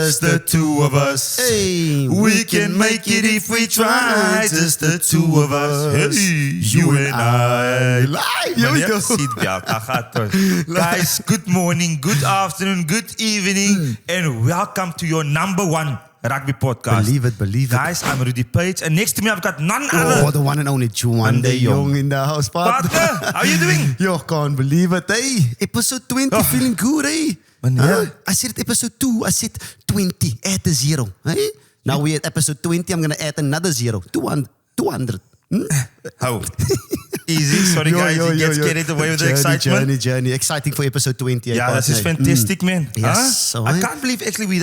just the two of us. Hey, we can make it if we try. Just the two of us. Hey, you and I. Live, here we go. Guys, good morning, good afternoon, good evening, and welcome to your number one rugby podcast. Believe it. Guys, I'm Rudy Page, and next to me I've got none other. Oh, the one and only Juan de Jongh in the house, partner. How are you doing? Yo, can't believe it, hey. Episode 20, feeling good, hey. Huh? I said it episode 2, I said 20, add a zero, hey. Now we're at episode 20, I'm going to add another zero, 200. How? Easy, sorry guys, you get carried away with the excitement. Journey, exciting for episode 20. Yeah, this is fantastic, man. Yes, so I can't believe actually we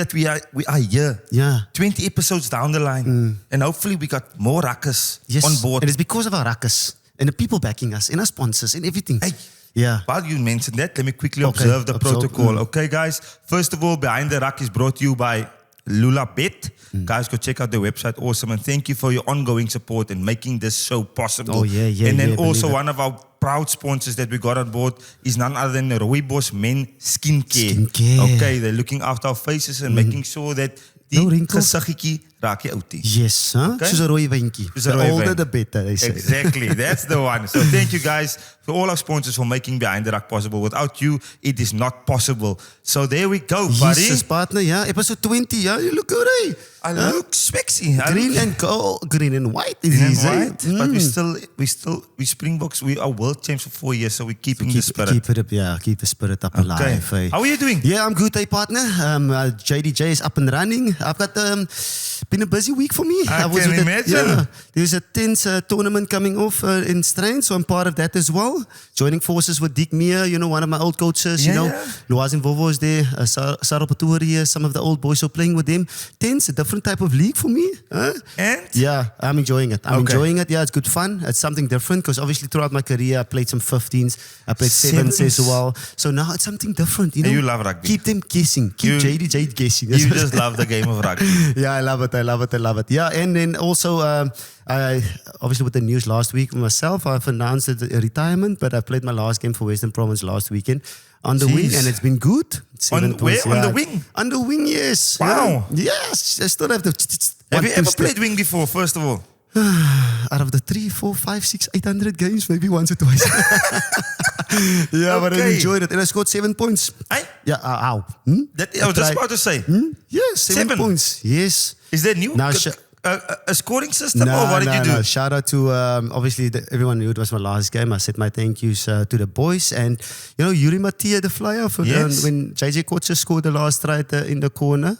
are here. Yeah. 20 episodes down the line. And hopefully we got more ruckers on board. And it's because of our ruckers and the people backing us and our sponsors and everything. Hey. Yeah. While you mentioned that, let me quickly observe the protocol. Okay, guys. First of all, Behind the Ruck is brought to you by Lula Bet. Guys, go check out their website. Awesome. And thank you for your ongoing support and making this show possible. Oh, yeah. And then also one of our proud sponsors that we got on board is none other than the Rooibos Man Skincare. Okay, they're looking after our faces and making sure that No wrinkles. gesiggetjie raak jy oud nie. Yes, huh? Okay. Soos 'n rooi wyntjie. The older the better, they say. Exactly, that's the one. So thank you guys for all our sponsors for making Behind the Ruck possible. Without you, it is not possible. So there we go, buddy. Yes, partner, yeah. Episode 20, yeah. You look good, eh? I look sexy. Green and gold, green and white. Green and white. But we Springboks, we are world champs for 4 years, so we're keeping the spirit. Keep it up, yeah. Keep the spirit up alive. Hey. How are you doing? Yeah, I'm good, partner. JDJ is up and running. I've got been a busy week for me. I can imagine. There's a tense tournament coming off in Strydom, so I'm part of that as well. Joining forces with Dick Meir, one of my old coaches. Loaz and Vovo is there. Sarah Patori, some of the old boys are playing with them. Tense, a different type of league for me. And? Yeah, I'm enjoying it. Enjoying it. Yeah, it's good fun. It's something different because obviously throughout my career I played some 15s. I played 7s as well. So now it's something different. And you love rugby. Keep them guessing. Keep JDJ guessing. You just love the game of rugby. Yeah, I love it. Yeah, and then also I obviously with the news last week myself, I've announced a retirement, but I played my last game for Western Province last weekend on the wing, and it's been good. On the wing? On the wing, yes. Wow. Yeah. Yes, I still have the... Have you ever played wing before, first of all? Out of the 3, 4, 5, 6, 800 games, maybe once or twice. Yeah, but I enjoyed it. And I scored 7 points. Aye? Yeah, ow. I was just about to say. Yes, 7 points. Yes. Is that new? Now, a scoring system, or what did you do? No. Shout out to, obviously, everyone knew it was my last game. I said my thank yous to the boys. And, Yuri Mattia, the flyer, when JJ Kotze scored the last try in the corner.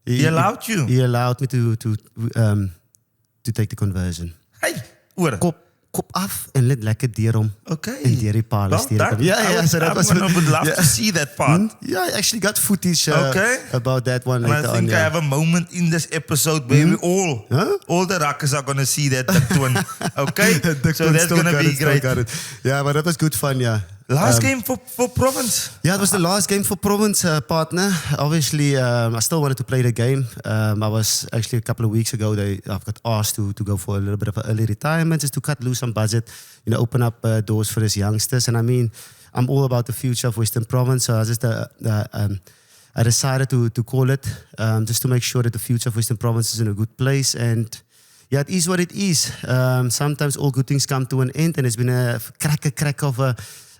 He allowed you? He allowed me to take the conversion. Hey, oor. Kop af en let lekker deur hom. Okay. En deur die paal is deur. I would love to see that part. Yeah, I actually got footage about that one later on. I think I have a moment in this episode where we all the ruckers are going to see that one. Okay? So that's going to be great. Yeah, but that was good fun, yeah. Last game for Province? Yeah, it was the last game for Province, partner. Obviously, I still wanted to play the game. I was actually a couple of weeks ago, I've got asked to go for a little bit of an early retirement just to cut loose some budget, open up doors for these youngsters. And I mean, I'm all about the future of Western Province. So I just I decided to call it just to make sure that the future of Western Province is in a good place. And yeah, it is what it is. Sometimes all good things come to an end, and it's been a crack of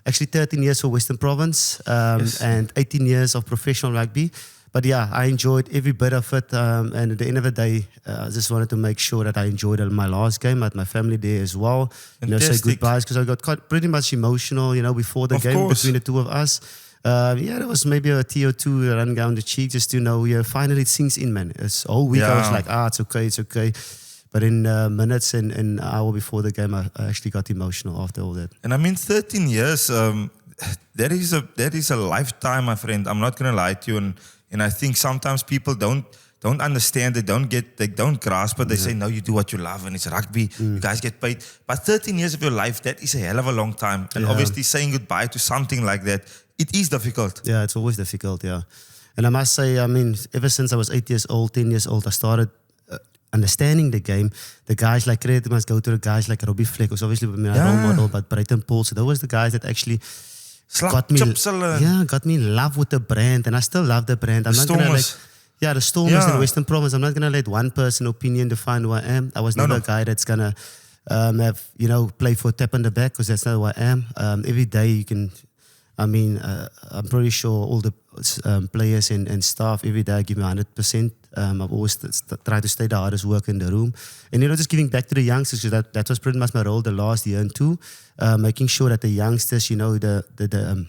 actually 13 years for Western Province and 18 years of professional rugby. But yeah, I enjoyed every bit of it. And at the end of the day, I just wanted to make sure that I enjoyed my last game. I had my family there as well. Say goodbyes because I got pretty much emotional, before the game between the two of us. There was maybe a tear or two running down the cheek just to finally it sinks in, man. It's all week I was like, it's okay. But in minutes and an hour before the game, I actually got emotional after all that. And I mean, 13 years, that is a lifetime, my friend. I'm not going to lie to you. And I think sometimes people don't understand, they don't grasp it. They say, no, you do what you love and it's rugby. You guys get paid. But 13 years of your life, that is a hell of a long time. And obviously saying goodbye to something like that, it is difficult. Yeah, it's always difficult, yeah. And I must say, I mean, ever since I was 8 years old, 10 years old, I started understanding the game. The guys like credit must go to the guys like Robbie Fleck, who's obviously my role model, but Brighton Paul. So those were the guys that actually Slap chips hulle. Yeah, got me in love with the brand, and I still love the brand. I'm not gonna Stormers. the Stormers Yeah. and Western Province. I'm not gonna let one person opinion define who I am. I was never a guy that's gonna have play for a tap on the back, because that's not who I am. Every day you can. I'm pretty sure all the players and staff every day give me 100%. I've always tried to stay the hardest worker in the room, and just giving back to the youngsters. That was pretty much my role the last year and two, making sure that the youngsters, the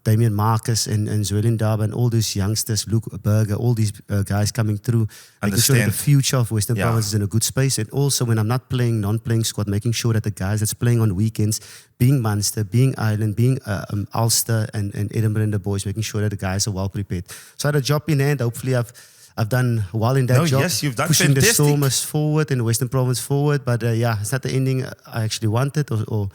Damian Marcus and Zwelin Daba and all these youngsters, Luke Berger, all these guys coming through, making sure that the future of Western Province is in a good space. And also when I'm not playing, non-playing squad, making sure that the guys that's playing on weekends, being Munster, being Ireland, being Ulster and Edinburgh and the boys, making sure that the guys are well prepared. So I had a job in hand. Hopefully I've done well in that job. Yes, you've done pushing fantastic. the Stormers forward and the Western Province forward. But it's not the ending I actually wanted or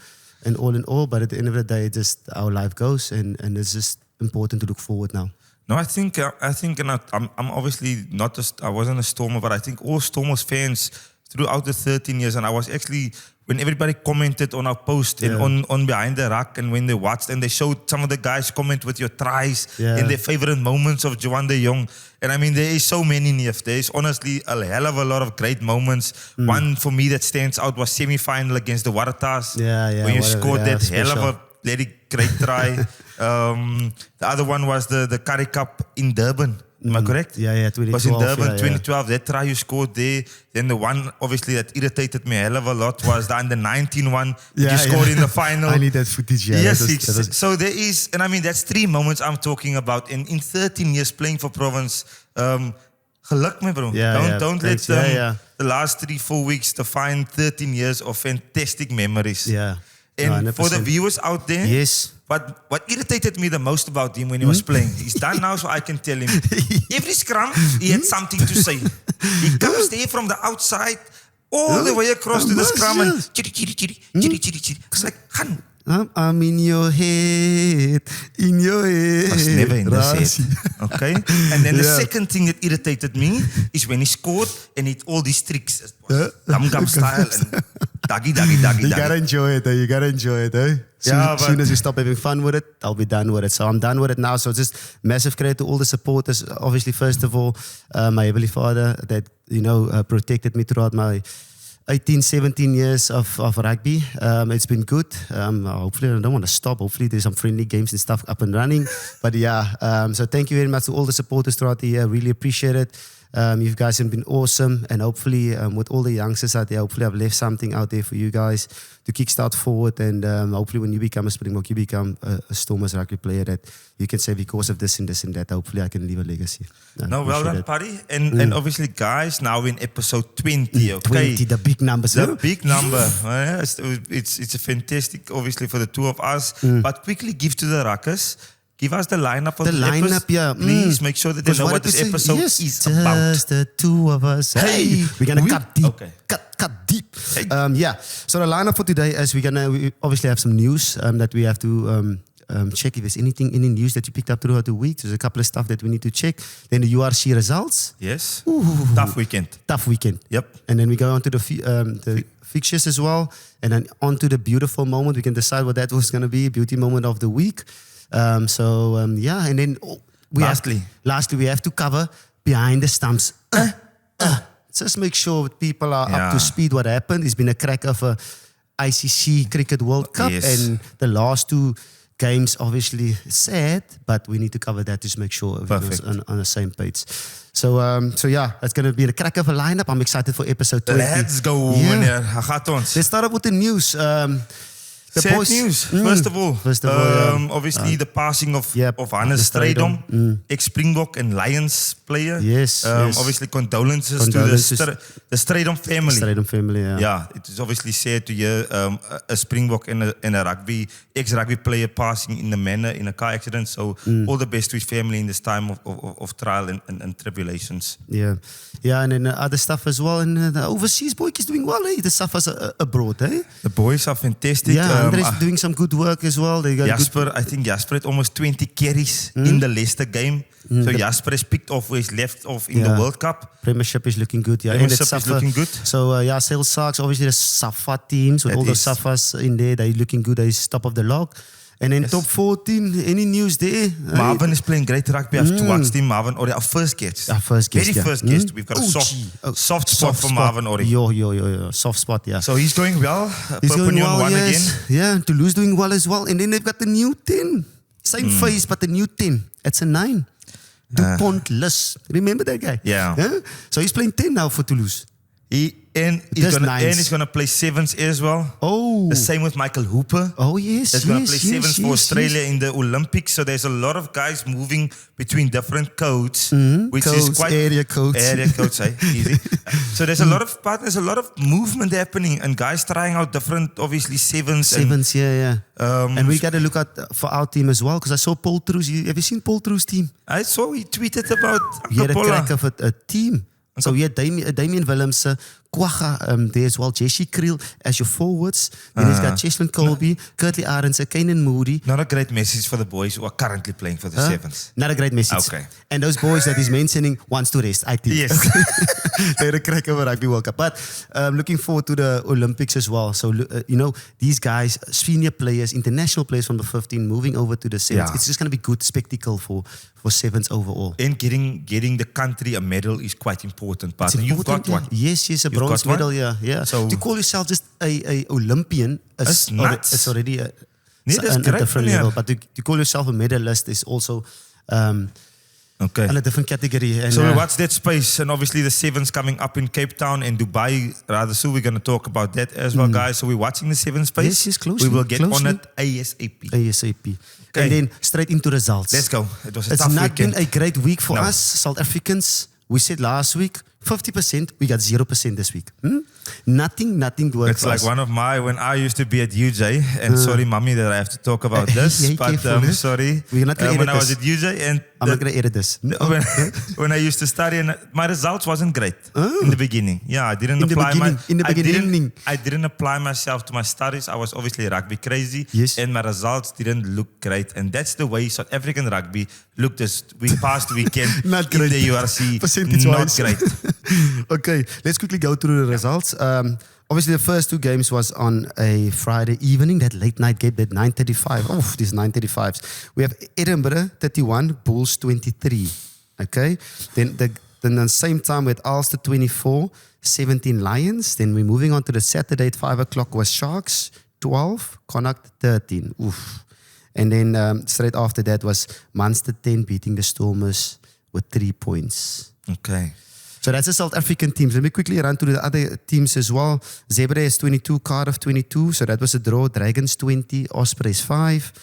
and all in all, but at the end of the day, just how life goes, and it's just important to look forward now. No, I think, and I'm obviously I wasn't a Stormer, but I think all Stormers fans throughout the 13 years, and I was actually, when everybody commented on our post and on Behind the Ruck, and when they watched and they showed some of the guys comment with your tries and their favorite moments of Juan de Jongh. And I mean, there is so many, Neef. There is honestly a hell of a lot of great moments. One for me that stands out was semi-final against the Waratahs. When you scored that hell of a bloody great try. The other one was the Currie Cup in Durban. Am I correct? Yeah, 2012. It was in Durban, 2012. That try you scored there. Then the one, obviously, that irritated me a hell of a lot was the under-19 one that you scored in the final. I need that footage, Yes, so there is, and I mean, that's 3 moments I'm talking about. And in 13 years playing for Province, geluk, my bro. Don't let the last 3-4 weeks define 13 years of fantastic memories. Yeah. And 100%. for the viewers out there, yes. But what irritated me the most about him when he was playing, he's done now, so I can tell him. Every scrum, he had something to say. He comes there from the outside, all the way across to the scrum, and chitty, chitty, chitty, chitty, chitty, chitty. It's like, Han. I'm in your head, in your head. I was never in this head. Okay? And then the second thing that irritated me is when he scored and he did all these tricks. Gum style and daggy. You gotta enjoy it, You gotta enjoy it, As soon as you stop having fun with it, I'll be done with it. So I'm done with it now. So just massive credit to all the supporters. Obviously, first of all, my Heavenly Father that, protected me throughout my 18, 17 years of rugby. It's been good. Hopefully, I don't want to stop. Hopefully, there's some friendly games and stuff up and running. But so thank you very much to all the supporters throughout the year. Really appreciate it. You guys have been awesome. And hopefully, with all the youngsters out there, hopefully I've left something out there for you guys to kickstart forward. And hopefully when you become a Springbok, you become a Stormers rugby player that you can say because of this and this and that, hopefully I can leave a legacy. Well done, Paddy. And obviously, guys, now in episode 20, okay? 20, the big numbers. The big number. It's a fantastic, obviously, for the two of us. But quickly give to the Ruckers. Give us the lineup of the episode. Please make sure that they know what this episode is about. Just the two of us. Hey, we're going to cut deep. Okay. Cut deep. Hey. So the lineup for today is we obviously have some news that we have to check if there's any news that you picked up throughout the week. There's a couple of stuff that we need to check. Then the URC results. Yes. Ooh. Tough weekend. Yep. And then we go on to the fixtures as well. And then on to the beautiful moment. We can decide what that was going to be. Beauty moment of the week. And then lastly, we have to cover behind the stumps. Just make sure people are up to speed what happened. It's been a crack of a ICC Cricket World Cup, and the last 2 games obviously sad, but we need to cover that to make sure everyone's on the same page. So that's going to be the crack of a lineup. I'm excited for episode 20. Let's go, meneer. Gaat ons. Let's start up with the news. Sad news. First of all, obviously the passing of Hannes Strydom, ex-Springbok and Lions player. Yes. Obviously condolences to the Strydom family. Strydom family, it is obviously sad to hear a Springbok and a ex-rugby player passing in a car accident. So all the best to his family in this time of trial and tribulations. Yeah, and then other stuff as well. And the overseas boy is doing well, The stuff is abroad, The boys are fantastic. Andre's doing some good work as well. They got I think Jasper had almost 20 carries in the Leicester game. So Jasper has picked off where he's left off in the World Cup. Premiership is looking good. Premiership is looking good. So Sales Sharks, obviously the Safa teams with all the Safas in there. They're looking good. They're top of the log. And then top 14, any news there? Marvin is playing great rugby. I have to watch him, Marvin Ori, our first guest. Very first guest. We've got a soft spot for Marvin Ori. Yo. Soft spot, yeah. So he's going well. He's going well, one again. Yeah, Toulouse doing well as well. And then they've got the new 10. Same face, but the new 10. It's a 9. Dupont-Lys. Remember that guy? Yeah. So he's playing 10 now for Toulouse. He's going to play 7s as well. Oh. The same with Michael Hooper. Oh, yes. He's going to play 7s for Australia in the Olympics. So there's a lot of guys moving between different codes, which codes, is quite area codes. Area codes, easy. So there's a lot of partners, a lot of movement happening, and guys trying out different, obviously 7s. 7s, yeah. And we got to look at for our team as well, because I saw Paul Trues. Have you seen Paul Trues' team? I saw he tweeted about He had a crack of a team. So we had Damien Willemse, Quagga there as well, Jesse Creel as your forwards. Then he's got Cheslin Colby, Curtly Arendse, Kanan Moody. Not a great message for the boys who are currently playing for the 7s. Not a great message. Okay. And those boys that he's mentioning wants to rest, I think. Yes. They had a crack of a Rugby World Cup. But looking forward to the Olympics as well. So, these guys, senior players, international players from the 15 moving over to the 7s. Yeah. It's just going to be good spectacle for 7s overall. And getting the country a medal is quite important. But you've got one. Yes, a bronze medal, yeah. So to call yourself just a Olympian is already a different level. But to call yourself a medalist is also on a different category. And, so we watch that space, and obviously the 7s coming up in Cape Town and Dubai rather soon. We're going to talk about that as well, guys. So we're watching the 7 space. Yes, closely. We will get on it ASAP. Okay. And then straight into results. Let's go. It was a tough It's not weekend. been a great week for us, South Africans. We said last week, 50%, we got 0% this week. Nothing worked. It's like one of when I used to be at UJ, and sorry, mommy, that I have to talk about this, but sorry. We're not going to edit when I was at UJ, and I'm not going to edit this. When I used to study, and my results wasn't great in the beginning. Yeah, I didn't I didn't apply myself to my studies. I was obviously rugby crazy, and my results didn't look great. And that's the way South African rugby looked this past weekend not great. In the URC. Not great. Okay, let's quickly go through the results. Obviously, the first 2 games was on a Friday evening, that late night game at 9:35. Oh, these 9:35s. We have Edinburgh 31, Bulls 23. Okay, then the same time with Ulster 24, 17 Lions. Then we're moving on to the Saturday at 5 o'clock was Sharks 12, Connacht 13. Oof. And then straight after that was Munster 10 beating the Stormers with 3 points. Okay. So that's the South African teams. Let me quickly run through the other teams as well. Zebra is 22, Cardiff 22. So that was a draw. Dragons 20, Ospreys 5.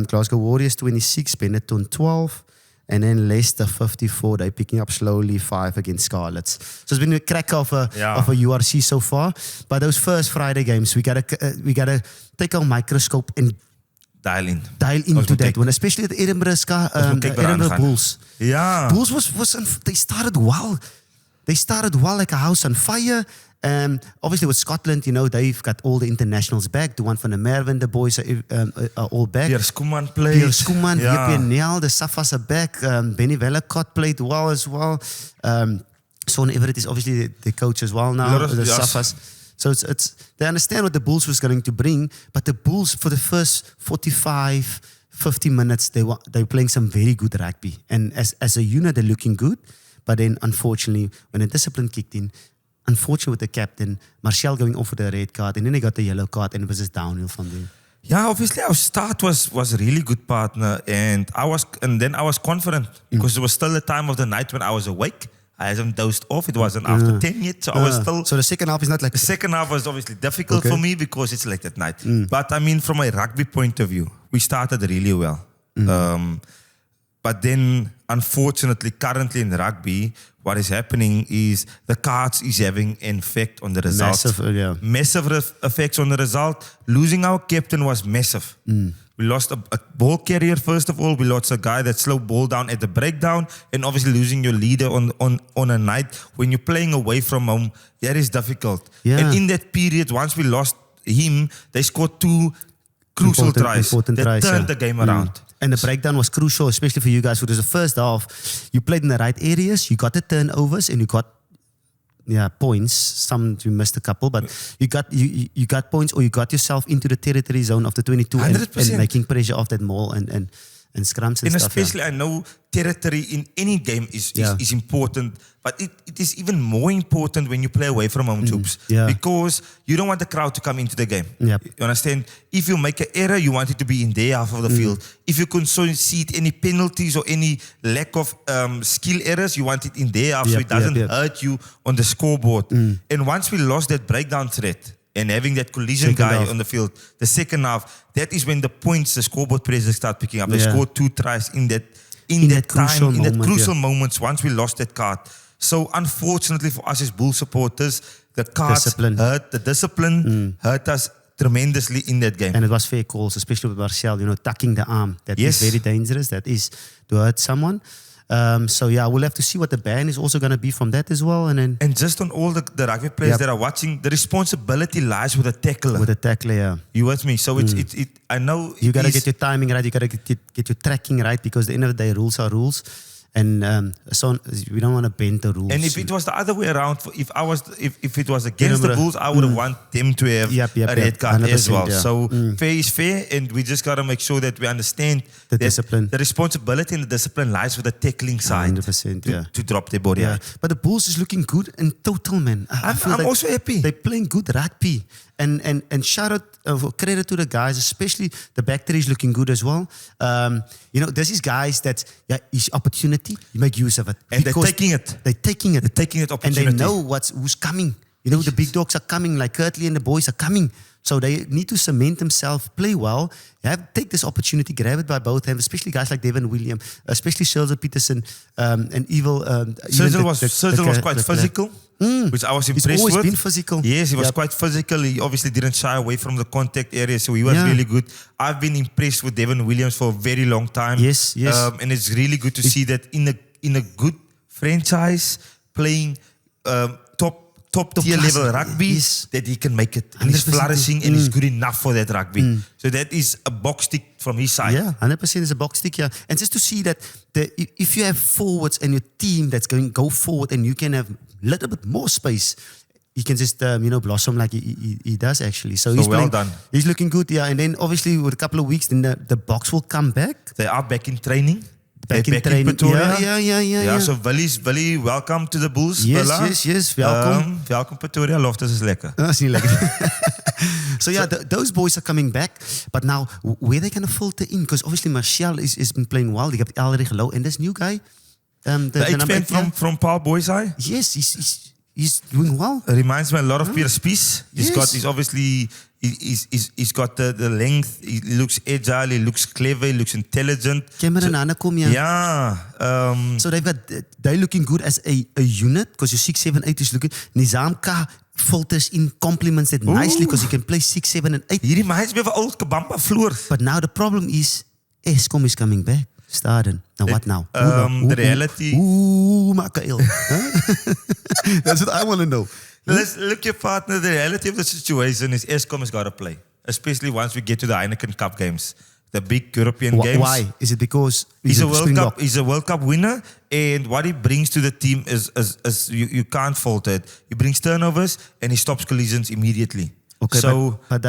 Glasgow Warriors 26, Benetton 12. And then Leicester 54. They're picking up slowly 5 against Scarlets. So it's been a crack of a URC so far. But those first Friday games, we gotta take our microscope and dial into that one, especially the Edinburgh Bulls. Yeah. Bulls they started well. They started well like a house on fire. Obviously with Scotland, they've got all the internationals back. The one from the Mervyn, the boys are all back. Pierre Schoeman played. JP Nel, the Safas are back. Benny Vellacott played well as well. Sean Everett is obviously the coach as well now. The Safas. So it's they understand what the Bulls was going to bring, but the Bulls for the first 45, 50 minutes, they were playing some very good rugby. And as a unit, they're looking good. But then, unfortunately, when the discipline kicked in, unfortunately with the captain, Martial going off with a red card, and then they got the yellow card, and it was just downhill from there. Yeah, obviously our start was a really good, partner, and then I was confident because it was still the time of the night when I was awake. I hadn't dozed off. It wasn't after 10 yet, so I was still. So the second half is not like. The second half was obviously difficult for me because it's late at night. But I mean, from a rugby point of view, we started really well. But then, unfortunately, currently in rugby, what is happening is the cards is having an effect on the result. Massive effects on the result. Losing our captain was massive. We lost a ball carrier, first of all. We lost a guy that slowed ball down at the breakdown. And obviously losing your leader on a night when you're playing away from home, that is difficult. Yeah. And in that period, once we lost him, they scored 2 crucial tries that turned the game around. And the breakdown was crucial, especially for you guys. Because the first half, you played in the right areas, you got the turnovers, and you got points. Some you missed a couple, but you got points, or you got yourself into the territory zone of the 22 and making pressure off that maul and scrums and stuff. Especially, I know territory in any game is important, but it is even more important when you play away from home troops, because you don't want the crowd to come into the game. Yep. You understand? If you make an error, you want it to be in their half of the field. If you concede any penalties or any lack of skill errors, you want it in their half, so it doesn't hurt you on the scoreboard. And once we lost that breakdown threat, and having that collision guy on the field, the second half, that is when the points, the scoreboard pressure start picking up. They scored 2 tries in that crucial moments once we lost that card. So unfortunately for us as Bull supporters, the cards hurt, the discipline hurt us tremendously in that game. And it was fair calls, especially with Martial, tucking the arm. That is very dangerous. That is to hurt someone. So we'll have to see what the ban is also going to be from that as well. And just on all the rugby players that are watching, the responsibility lies with the tackler. With the tackler, yeah. You with me? So it I know you got to get your timing right. You got to get your tracking right, because at the end of the day, rules are rules. And so we don't want to bend the rules. And if it was the other way around, if it was against the Bulls, I would want them to have a red card as well. So fair is fair, and we just got to make sure that we understand the discipline. The responsibility and the discipline lies with the tackling side. 100%, to drop their body out. But the Bulls is looking good in total, man. I'm also happy. They're playing good rugby. And shout out, credit to the guys, especially the back three is looking good as well. This is guys that is opportunity. You make use of it, and they're taking it. They're taking it opportunity, and they know who's coming. The big dogs are coming, like Kurtley and the boys are coming. So they need to cement themselves, play well. Take this opportunity, grab it by both hands, especially guys like Devin Williams, especially Shirley Peterson and Evil. Shirley was quite physical. Which I was impressed with. He's always been physical. Yes, he was quite physical. He obviously didn't shy away from the contact area, so he was really good. I've been impressed with Devin Williams for a very long time. Yes. And it's really good to see that in a good franchise playing top tier level rugby, that he can make it. And he's flourishing and he's good enough for that rugby. So that is a box tick from his side. Yeah, 100% is a box tick, And just to see that if you have forwards and your team that's going to go forward and you can have a little bit more space, he can just blossom like he does actually. So he's well done. He's looking good, And then obviously with a couple of weeks, then the box will come back. They are back in training. Back in Pretoria. Yeah, so Willie, welcome to the Bulls. Yes, welkom. Welkom Pretoria, Loftus is lekker. Dat is niet lekker. So those boys are coming back. But now, where are they going to filter in? Because obviously Martial is been playing well. They got already low. And this new guy, the 8 from Paul Boyseye. Yes, he's doing well. It reminds me a lot of Pierre Spies. He's obviously... He's got the length. He looks agile. He looks clever. He looks intelligent. Cameron Anakom, So they're looking good as a unit, because your 6, 7, 8 is looking. Nizam Ka filters in, complements it nicely, because he can play 6, 7 and 8. He reminds me of an old Kabamba floor. But now the problem is Eskom is coming back. Starting. Now what now? The reality. Makael. That's what I want to know. Let's look your partner. The reality of the situation is Eskom has got to play, especially once we get to the Heineken Cup games, the big European games. Why? Is it because he's a World Cup winner, and what he brings to the team is you can't fault it. He brings turnovers and he stops collisions immediately. Okay, so but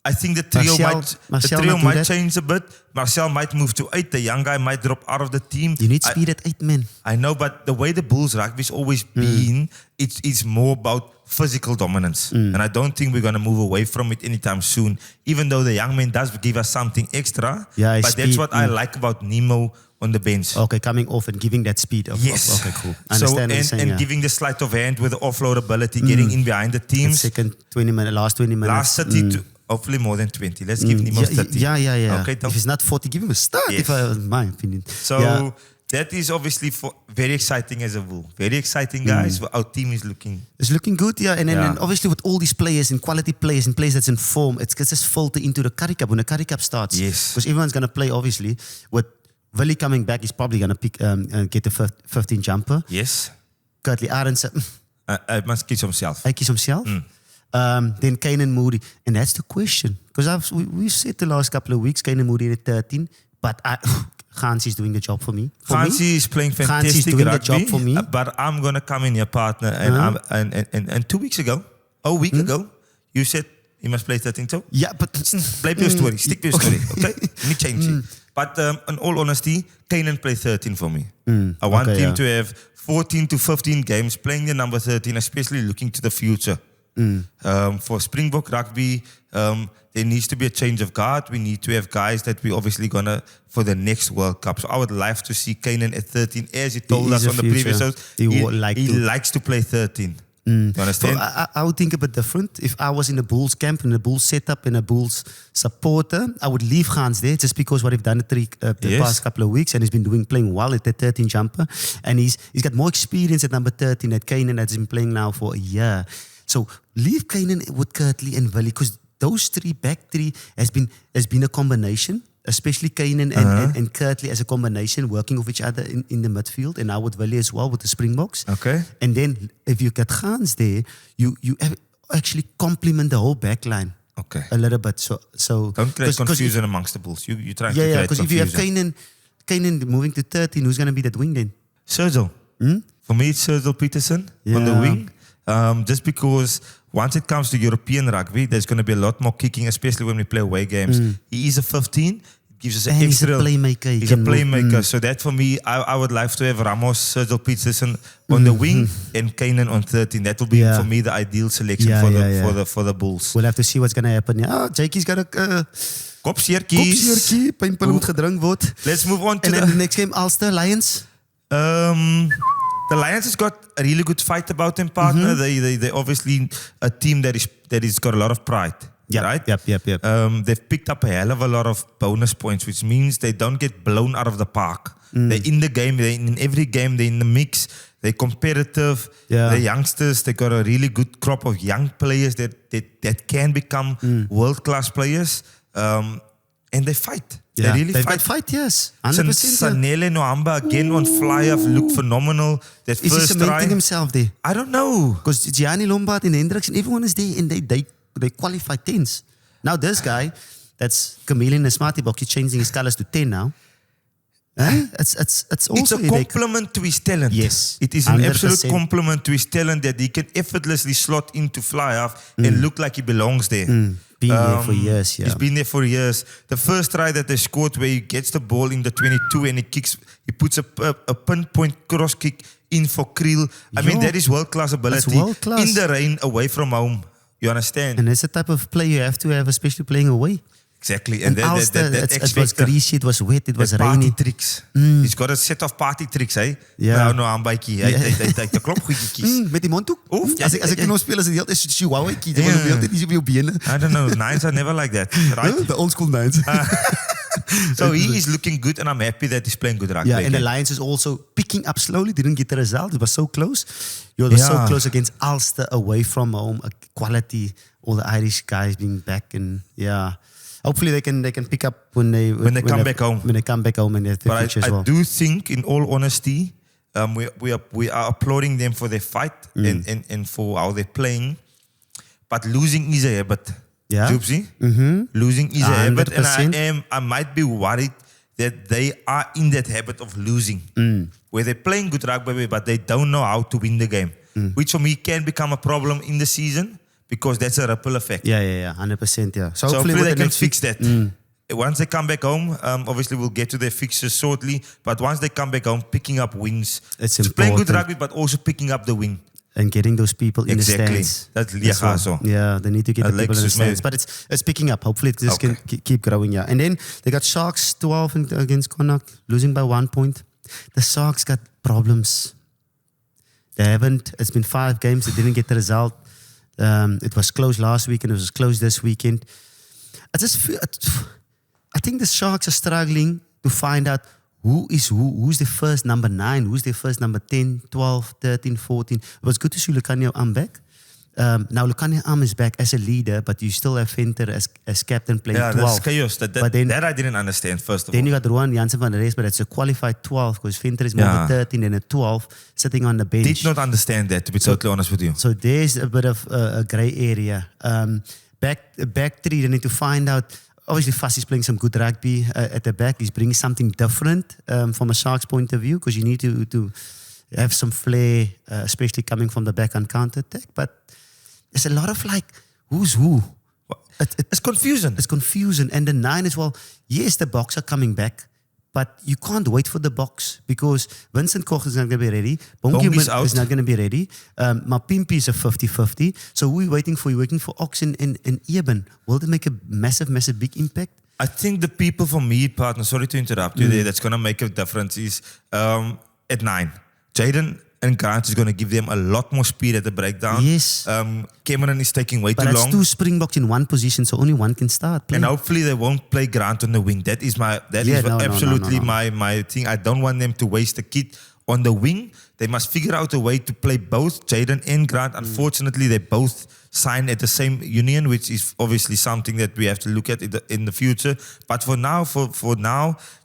I think the trio might change a bit. Martial might move to 8. The young guy might drop out of the team. You need speed at 8 men. I know, but the way the Bulls rugby's always been, it's more about physical dominance. And I don't think we're going to move away from it anytime soon, even though the young man does give us something extra. Yeah, but that's what I like about Nemo on the bench. Okay, coming off and giving that speed. Yes. Okay, cool. And giving the sleight of hand with the offload ability, getting in behind the teams. Last 20 minutes. Last 30 to... Hopefully more than 20. Let's give Nemo 30. Yeah. Okay, if it's not 40, give him a start, in my opinion. So that is obviously very exciting as a Bull. Very exciting, guys. Our team is looking... It's looking good, And then obviously with all these players and quality players and players that's in form, it's just filter into the Currie Cup when the Currie Cup starts. Yes. Because everyone's going to play, obviously. With Willie coming back, he's probably going to get the 15 jumper. Yes. Kurtley Arendse... Hij must kies himself. Hij kiest himself? Then Kane and Moody. And that's the question. Because we've said the last couple of weeks, Kane and Moody at 13. But Gansi is doing the job for me. Gansi is playing fantastic doing rugby, the job for me. But I'm going to come in here, partner. And 2 weeks ago, a week ago, you said he must play 13 too. Yeah, but... Play your story. Stick to your story, okay? Me change it. But in all honesty, Keenan played 13 for me. I want him to have 14 to 15 games playing the number 13, especially looking to the future. For Springbok rugby, there needs to be a change of guard. We need to have guys that we obviously gonna for the next World Cup. So I would love to see Keenan at 13, as he told us on the previous shows. He likes to play 13. You understand? So I would think a bit different. If I was in the Bulls camp, in the Bulls setup, in a Bulls supporter, I would leave Gans there just because what he's done the past couple of weeks, and he's been playing well at the 13 jumper, and he's got more experience at number 13 at Keenan has been playing now for a year. So leave Keenan with Kirtley and Willie, because those back three has been a combination, especially Keenan and Kirtley as a combination, working with each other in the midfield, and now with Willie as well with the Springboks. Okay. And then if you get Gans there, you actually complement the whole back line. Okay. A little bit. So don't create confusion amongst the Bulls. You try to create because if you have Keenan moving to 13, who's going to be that wing then? Sergio. For me, it's Sergio Peterson on the wing. Just because once it comes to European rugby, there's going to be a lot more kicking, especially when we play away games. He is a 15. It gives us an extra... He's a playmaker. He's a playmaker. So that for me, I would like to have Ramos, Sergio Peterson on the wing and Keenan on 13. That will be for me the ideal selection for the Bulls. We'll have to see what's going to happen. Ja, Jakey's got a... Kopseertjie, pynpil moet gedrink word. Let's move on to the next game, Ulster Lions. The Lions has got a really good fight about them, partner. They obviously a team that is got a lot of pride. Right? Yep. They've picked up a hell of a lot of bonus points, which means they don't get blown out of the park. They're in the game. They're in every game. They're in the mix. They're competitive. They're youngsters. They got a really good crop of young players that can become world-class players. And they fight. Yeah. They really fight, yes. 100%. Sanele Nohamba again on fly-off looked phenomenal. That is first he cementing try. himself there? I don't know. Because Gianni Lombard and Hendricks and everyone is there and they qualify 10s. Now this guy, that's Chameleon and Smarty Bock, he's changing his colors to 10 now. It's also a compliment to his talent. Yes. It is an absolute compliment to his talent that he can effortlessly slot into fly-off and look like he belongs there. Been there for years, He's been there for years. The first try that they scored where he gets the ball in the 22 and he puts a pinpoint cross kick in for Kriel. I mean, that is world-class ability. In the rain, away from home. You understand? And that's the type of play you have to have, especially playing away. Exactly. And it was greasy, it was wet, it was rainy. Party tricks. He's got a set of party tricks, eh? Ja. Nou, aanbytjie. Hy klop goedjies. Met die mondhoek? As ek nou speel, is het heel is chihuahua-kie. Die wil heel nie op jou bene. I don't know. Nines are never like that, right? The old school nines. So he is looking good and I'm happy that he's playing good rugby. Yeah, and the Lions is also picking up slowly. Didn't get the result. It was so close. It was so close against Ulster away from home. A quality, all the Irish guys being back and hopefully they can pick up when they come back home. When they come back home and they have the future as well. I do think, in all honesty, we are applauding them for their fight and for how they're playing. But losing is a habit. Yeah. Losing is a habit, 100%. and I might be worried that they are in that habit of losing, where they're playing good rugby, but they don't know how to win the game, which for me can become a problem in the season because that's a ripple effect. Yeah, 100%. Yeah. So hopefully they can fix that. Once they come back home, obviously we'll get to their fixtures shortly, but once they come back home, picking up wins. It's important. Playing good rugby, but also picking up the win. And getting those people in the stands. That's well. Yeah, they need to get the people in the stands. But it's picking up. Hopefully it just can keep growing. Yeah. And then they got Sharks 12 against Connacht, losing by 1 point. The Sharks got problems. They haven't. It's been 5 games. They didn't get the result. It was close last week and it was close this weekend. I think the Sharks are struggling to find out who's the first number 9, who's the first number 10, 12, 13, 14. It was good to see Lukhanyo Am back. Now Lukhanyo Am is back as a leader, but you still have Venter as captain playing 12. That's chaos. That I didn't understand, first of all. Then you got Rowan Jansen van der Rest, but it's a qualified 12 because Venter is more than 13 and a 12 sitting on the bench. Did not understand that, to be totally honest with you. So there's a bit of a grey area. Back 3, they need to find out obviously Fassy's playing some good rugby at the back. He's bringing something different from a Sharks point of view, because you need to have some flair, especially coming from the back on counter-attack. But there's a lot of like, who's who? It's confusion. It's confusion. And the 9 as well, yes, the Boks are coming back, but you can't wait for the Boks, because Vincent Koch is not going to be ready. Bonkie is not going to be ready. Mapimpi is a 50-50. So who are we waiting for? You're waiting for Ox and Eben. Will they make a massive, massive, big impact? I think the people, for me, partner, sorry to interrupt you there, that's going to make a difference is at 9. Jaden and Grant is going to give them a lot more speed at the breakdown. Yes. Cameron is taking way too long. But it's 2 Springboks in one position, so only one can start playing. And hopefully they won't play Grant on the wing. That is absolutely my thing. I don't want them to waste the kid on the wing. They must figure out a way to play both Jaden and Grant. Unfortunately, they both signed at the same union, which is obviously something that we have to look at in the future. But for now,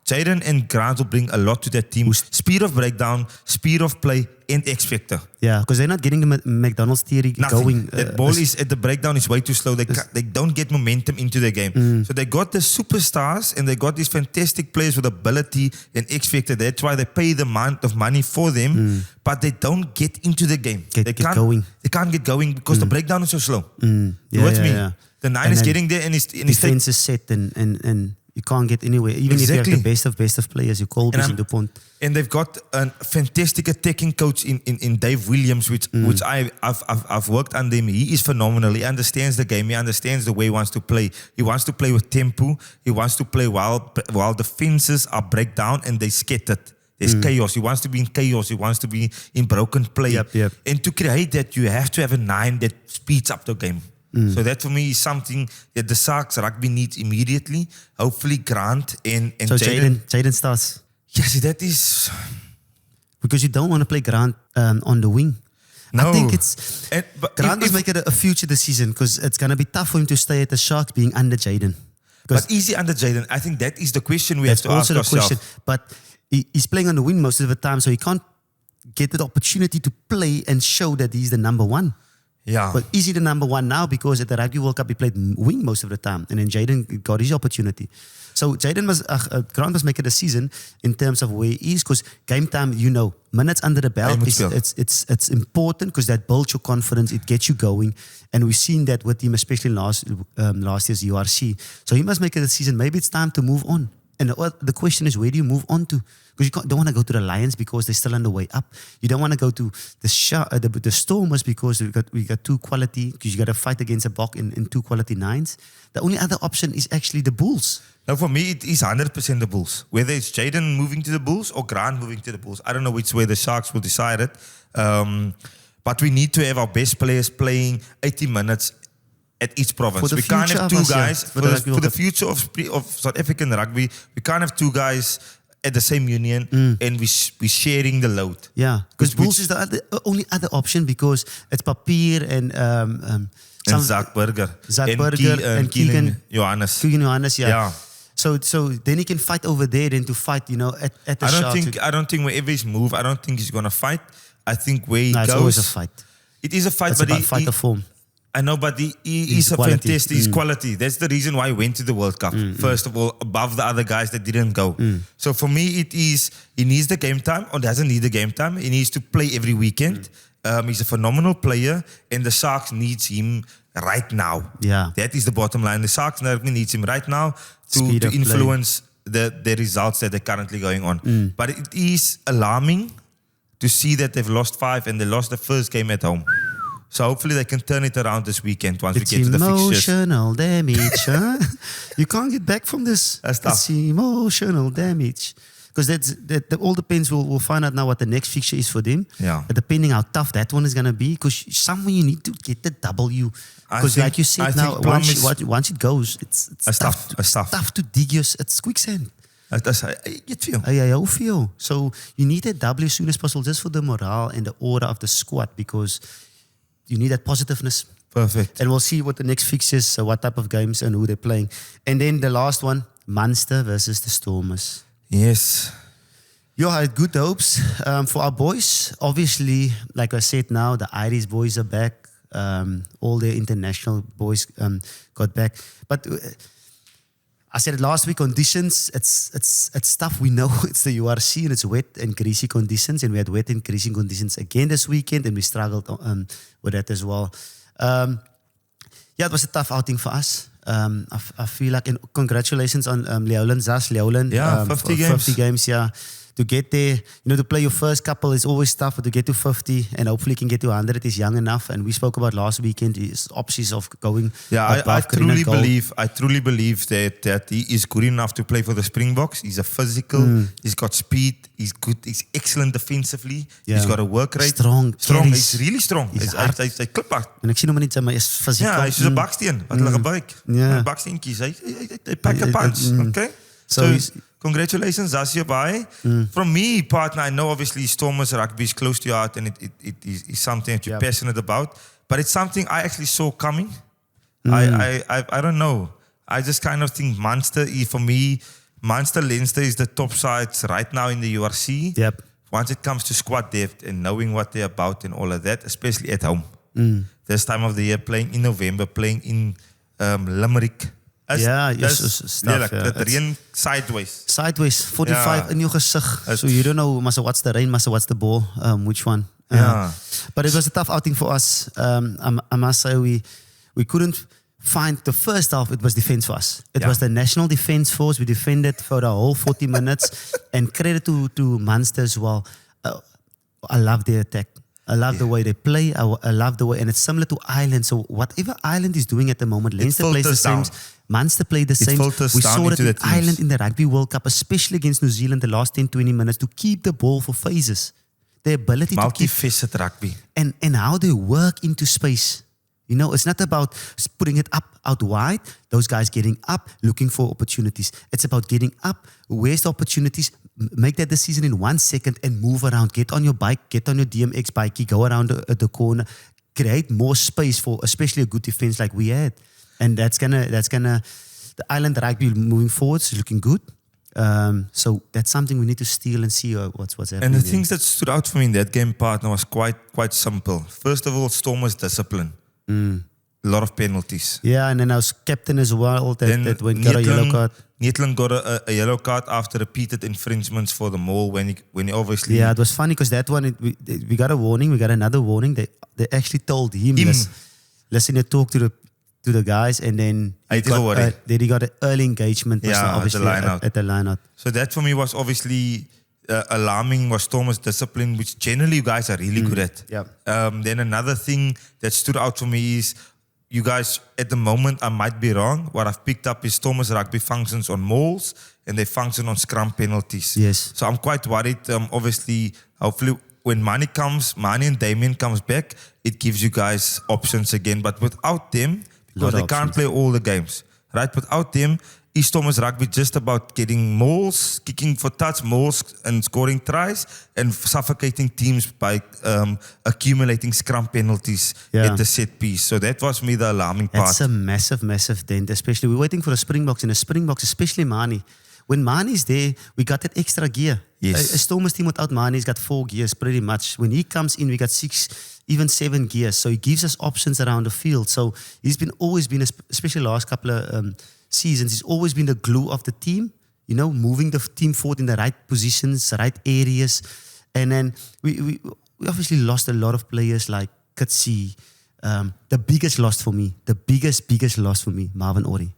Jaden and Grant will bring a lot to that team. Speed of breakdown, speed of play, and X factor. Yeah, because they're not getting the McDonald's theory going. That ball is at the breakdown is way too slow. They don't get momentum into their game. So they got the superstars and they got these fantastic players with ability and X factor. That's why they pay the amount of money for them, but they don't get into the game. They can't get going. They can't get going because the breakdown is so slow. Yeah, you with me? Yeah. The 9 is getting there and his defense is set and you can't get anywhere. Even if you have the best of players, you call this in the point. And they've got a fantastic attacking coach in Dave Williams, which I've worked under him. He is phenomenal. He understands the game. He understands the way he wants to play. He wants to play with tempo. He wants to play while the fences are break down and they scattered. There's chaos. He wants to be in chaos. He wants to be in broken play. Yep. And to create that, you have to have a 9 that speeds up the game. So that for me is something that the Sharks rugby needs immediately. Hopefully Grant and so Jaden starts. Yes, that is... Because you don't want to play Grant on the wing. No. I think Grant must make it a future this season, because it's going to be tough for him to stay at the Sharks being under Jaden. But easy under Jaden. I think that is the question we have to ask ourselves. Question. But he's playing on the wing most of the time, so he can't get the opportunity to play and show that he's the number 1. Yeah. But is he the number 1 now? Because at the Rugby World Cup, he played wing most of the time. And then Jaden got his opportunity. So Jaden Grant must make it a season in terms of where he is. Because game time, minutes under the belt, it's important, because that builds your confidence. It gets you going. And we've seen that with him, especially last year's URC. So he must make it a season. Maybe it's time to move on. And the question is, where do you move on to? Because you don't want to go to the Lions because they're still on the way up. You don't want to go to the Stormers because we got 2 quality, because you got to fight against a Bok in 2 quality 9s. The only other option is actually the Bulls. Now for me, it is 100% the Bulls. Whether it's Jaden moving to the Bulls or Grant moving to the Bulls. I don't know which way the Sharks will decide it. But we need to have our best players playing 80 minutes at each province. We can't have 2 guys for the future of South African rugby. We can't have 2 guys at the same union and we're sharing the load. Yeah, because Bulls is the only other option, because it's Papier and Zach Burger and Keegan Johannes. Keegan Johannes, yeah. So then he can fight over there, then to fight, at the Sharks. I don't think wherever he's moved, I don't think he's going to fight. I think where he goes... it's always a fight. It is a fight, but he... fight the form. I know, but he is a fantastic quality. That's the reason why he went to the World Cup. First of all, above the other guys that didn't go. So for me, it is, he needs the game time, or doesn't need the game time. He needs to play every weekend. He's a phenomenal player, and the Sharks needs him right now. Yeah. That is the bottom line. The Sharks needs him right now to influence the results that are currently going on. But it is alarming to see that they've lost 5 and they lost the first game at home. So hopefully they can turn it around this weekend once we get to the fixtures. Emotional damage, huh? You can't get back from this. That's tough. It's emotional damage. Because that all depends. We'll find out now what the next fixture is for them. Yeah. Depending how tough that one is going to be. Because somewhere you need to get the W. Because like you said now, once it goes, it's tough to dig yours. It's quicksand. You feel. I feel. So you need that W as soon as possible, just for the morale and the order of the squad, because you need that positiveness. Perfect. And we'll see what the next fixtures, what type of games and who they're playing. And then the last one, Munster versus the Stormers. Yes. You had good hopes for our boys. Obviously, like I said now, the Irish boys are back. All the international boys got back. But I said it last week, conditions, it's tough. We know it's the URC and it's wet and greasy conditions, and we had wet and greasy conditions again this weekend, and we struggled with that as well. Yeah, it was a tough outing for us. I feel like, and congratulations on Leolan, Zas, Leolan. Yeah, 50 games. 50 games, yeah. To get there, to play your first couple is always tough, but to get to 50 and hopefully can get to 100 is young enough. And we spoke about last weekend his options of going. Yeah, I truly believe that he is good enough to play for the Springboks. He's a physical, he's got speed, he's good, he's excellent defensively. Yeah. He's got a work rate. Strong. He's really strong. He's kliphard. En ek sien hom net maar is physical. Ja, hy's soos 'n baksteen wat hulle gebruik. Ja. Baksteentjies, hy pack a punch, okay? So congratulations, Zasio Bhai. From me, partner, I know obviously Stormers Rugby is close to your heart and it is something that you're passionate about, but it's something I actually saw coming. I don't know. I just kind of think Munster, for me, Munster-Leinster is the top sides right now in the URC. Yep. Once it comes to squad depth and knowing what they're about and all of that, especially at home. This time of the year, playing in November, playing in Limerick. The rain sideways. Sideways, 45 in your gesig. So you don't know, what's the rain, what's the ball, which one. But it was a tough outing for us. I must say we couldn't find the first half. It was defense for us. It was the National Defence Force. We defended for the whole 40 minutes. And credit to Munster as well. I love their attack. I love the way they play. I love the way, and it's similar to Ireland. So whatever Ireland is doing at the moment, Leinster plays the same. Munster played the same. We saw it in Ireland in the Rugby World Cup, especially against New Zealand, the last 10-20 minutes, to keep the ball for phases. The ability to keep multifaceted rugby. And how they work into space. It's not about putting it up out wide, those guys getting up, looking for opportunities. It's about getting up, where's the opportunities, make that decision in 1 second and move around. Get on your bike, get on your DMX bikey, go around the corner, create more space for especially a good defense like we had. And that's gonna the Island Rugby moving forward is looking good. So that's something we need to steal and see what's happening. And the things that stood out for me in that game, partner, was quite simple. First of all, Stormers discipline. A lot of penalties. Yeah, and then I was captain as well. That when got a yellow card. Neitland got a yellow card after repeated infringements for the maul when he obviously. Yeah, it was funny because that one we got a warning. We got another warning. They actually told him. Listen, you talk to the guys, and then he got an early engagement. Obviously at the line out. So that for me was obviously. Alarming was Stormers' discipline, which generally you guys are really good at. Then another thing that stood out for me is you guys, at the moment, I might be wrong, what I've picked up is Stormers Rugby functions on mauls and they function on scrum penalties. Yes. So I'm quite worried. Obviously, hopefully when Manie and Damien comes back, it gives you guys options again. But without them, because they can't play all the games, right? Without them, is Stormers Rugby just about getting mauls, kicking for touch, mauls and scoring tries and suffocating teams by accumulating scrum penalties at the set piece. So that was me the alarming part. That's a massive, massive dent, especially we're waiting for the Springboks, and the Springboks, especially Manie. When Manie's there, we got that extra gear. Yes. A Stormers team without Manie's got 4 gears pretty much. When he comes in, we got 6, even 7 gears. So he gives us options around the field. So he's always been, especially last couple of seasons, he's always been the glue of the team, moving the team forward in the right positions, right areas. And then we obviously lost a lot of players like Katsi. The biggest loss for me, Marvin Ori.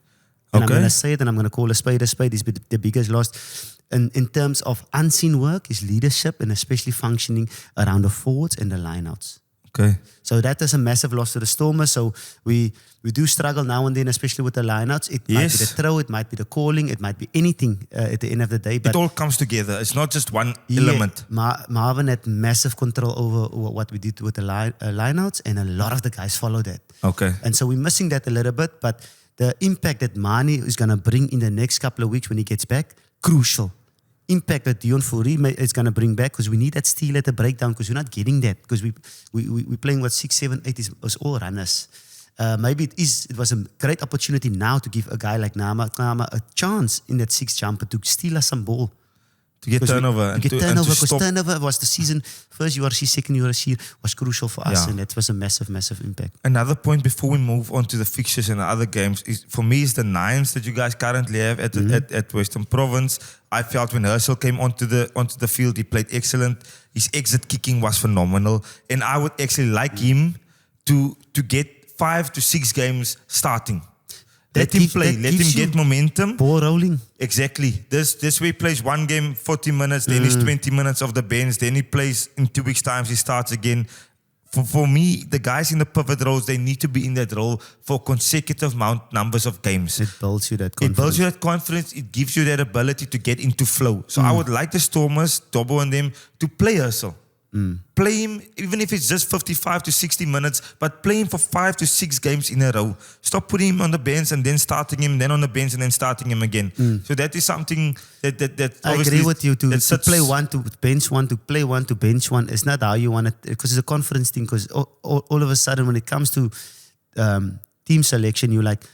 And I'm going to say it, and I'm going to call a spade. He's the biggest loss. And in terms of unseen work, is leadership and especially functioning around the forwards and the lineouts. Okay. So that is a massive loss to the Stormers. So we do struggle now and then, especially with the lineouts. It might be the throw, it might be the calling, it might be anything at the end of the day. But it all comes together. It's not just one element. Marvin had massive control over what we did with the lineouts, and a lot of the guys followed that. Okay. And so we're missing that a little bit, but the impact that Manie is going to bring in the next couple of weeks when he gets back, crucial. Impact that Dion Fourie is going to bring back, because we need that steal at the breakdown, because we're not getting that, because we're playing 6, 7, 8 is all runners. Maybe it was a great opportunity now to give a guy like Nama a chance in that 6 jumper to steal us some ball. To get turnover. To get turnover, because turnover was the season, first URC, second URC, was crucial for us, and that was a massive, massive impact. Another point before we move on to the fixtures and the other games is, for me, is the nines that you guys currently have at Western Province. I felt when Herschel came onto the field, he played excellent. His exit kicking was phenomenal, and I would actually like him to get 5 to 6 games starting. Let him play. Let him get momentum. Ball rolling. Exactly. This way he plays one game, 40 minutes, then he's 20 minutes off the bench, then he plays in 2 weeks' time, he starts again. For me, the guys in the pivot roles, they need to be in that role for consecutive numbers of games. It builds you that confidence. It builds you that confidence. It gives you that ability to get into flow. So I would like the Stormers, Dobbo and them, to play Herschel. Play him, even if it's just 55 to 60 minutes, but play him for 5 to 6 games in a row. Stop putting him on the bench and then starting him, then on the bench and then starting him again. So that is something that I agree with you. To play one, to bench one, to play one, to bench one. It's not how you want it, because it's a confidence thing. Because all of a sudden, when it comes to team selection, you're like,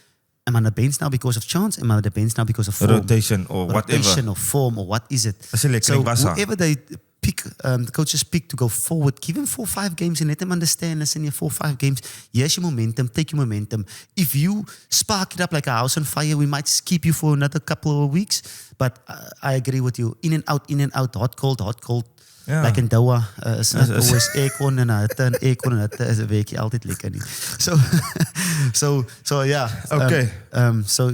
am I on the bench now because of chance? Am I on the bench now because of form? Rotation or whatever. Rotation or form, or what is it? So whoever they pick, the coaches pick to go forward, give him 4 or 5 games and let them understand, listen, here 4 or 5 games, here's your momentum, take your momentum. If you spark it up like a house on fire, we might keep you for another couple of weeks. But I agree with you. In and out, hot, cold. Yeah. Like in Doha, it's not always aircon en aircon en is een weekje altijd lekker niet. So yeah. Okay. So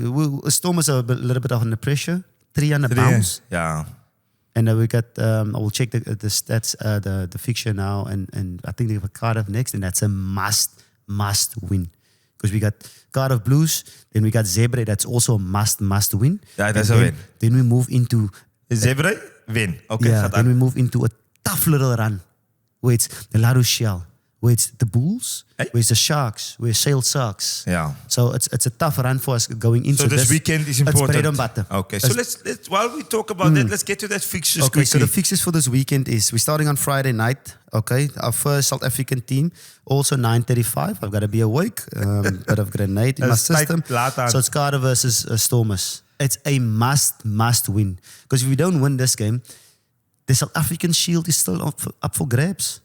Stormers are a little bit under pressure. 3 on the bounce. Yeah. And then we got, I will check the stats, the fixture now, and I think they have a Cardiff next, and that's a must win. Because we got Cardiff Blues, then we got Zebra, that's also a must win. Yeah, that's a win. Then we move into... Zebra, win. Okay, yeah, then we move into a tough little run, where it's the La Rochelle, where it's the Bulls, where it's the Sharks, where Sale Sharks. Yeah. So it's a tough run for us going into so this weekend is important. It's bread and butter. Okay, so let's while we talk about that, let's get to that fixtures Okay, quickly. so the fixtures for this weekend is, we're starting on Friday night, okay? Our first South African team, also 9:35. I've got to be awake, but I've got a night in my system. So it's Cardiff versus Stormers. It's a must win. Because if we don't win this game, the South African Shield is still up for grabs.